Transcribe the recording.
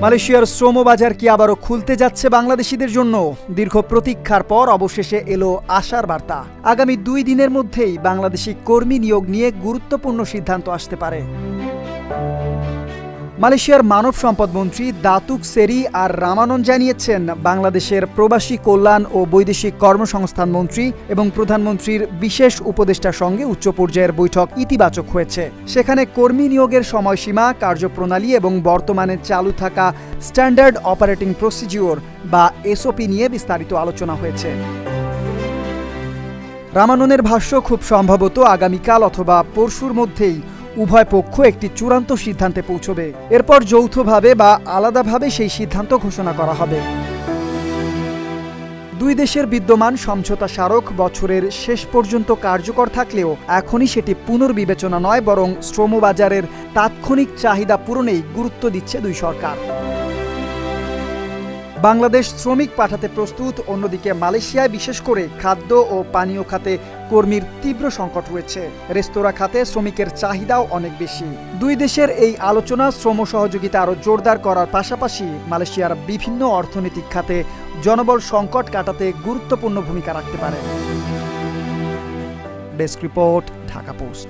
মালয়েশিয়ার শ্রম বাজার কি আবারও খুলতে যাচ্ছে বাংলাদেশিদের জন্য? দীর্ঘ প্রতীক্ষার পর অবশেষে এলো আশার বার্তা। আগামী 2 দিনের মধ্যেই বাংলাদেশি কর্মী নিয়োগ নিয়ে গুরুত্বপূর্ণ সিদ্ধান্ত আসতে পারে। মালয়েশিয়ার মানব সম্পদ মন্ত্রী দাতুক সেরি আর রামানন জানিয়েছেন, বাংলাদেশের প্রবাসী কল্যাণ ও বৈদেশিক কর্মসংস্থান মন্ত্রী এবং প্রধানমন্ত্রীর বিশেষ উপদেষ্টার সঙ্গে উচ্চ পর্যায়ের বৈঠক ইতিবাচক হয়েছে। সেখানে কর্মী নিয়োগের সময়সীমা, কার্যপ্রণালী এবং বর্তমানে চালু থাকা স্ট্যান্ডার্ড অপারেটিং প্রসিডিওর বা এসওপি নিয়ে বিস্তারিত আলোচনা হয়েছে। রামাননের ভাষ্য, খুব সম্ভবত আগামীকাল অথবা পরশুর মধ্যেই উভয় পক্ষ একটি চূড়ান্ত সিদ্ধান্তে পৌঁছবে। এরপর যৌথভাবে বা আলাদাভাবে সেই সিদ্ধান্ত ঘোষণা করা হবে। 2 দেশের বিদ্যমান সমঝোতা স্মারক বছরের শেষ পর্যন্ত কার্যকর থাকলেও এখনই সেটি পুনর্বিবেচনা নয়, বরং শ্রমবাজারের তাৎক্ষণিক চাহিদা পূরণেই গুরুত্ব দিচ্ছে 2 সরকার। বাংলাদেশ শ্রমিক পাঠাতে প্রস্তুত। অন্যদিকে মালয়েশিয়ায় বিশেষ করে খাদ্য ও পানীয় খাতে কর্মীর তীব্র সংকট রয়েছে। রেস্তোরাঁ খাতে শ্রমিকের চাহিদাও অনেক বেশি। 2 দেশের এই আলোচনা শ্রম সহযোগিতা আরও জোরদার করার পাশাপাশি মালয়েশিয়ার বিভিন্ন অর্থনৈতিক খাতে জনবল সংকট কাটাতে গুরুত্বপূর্ণ ভূমিকা রাখতে পারে। Desk report, Dhaka post.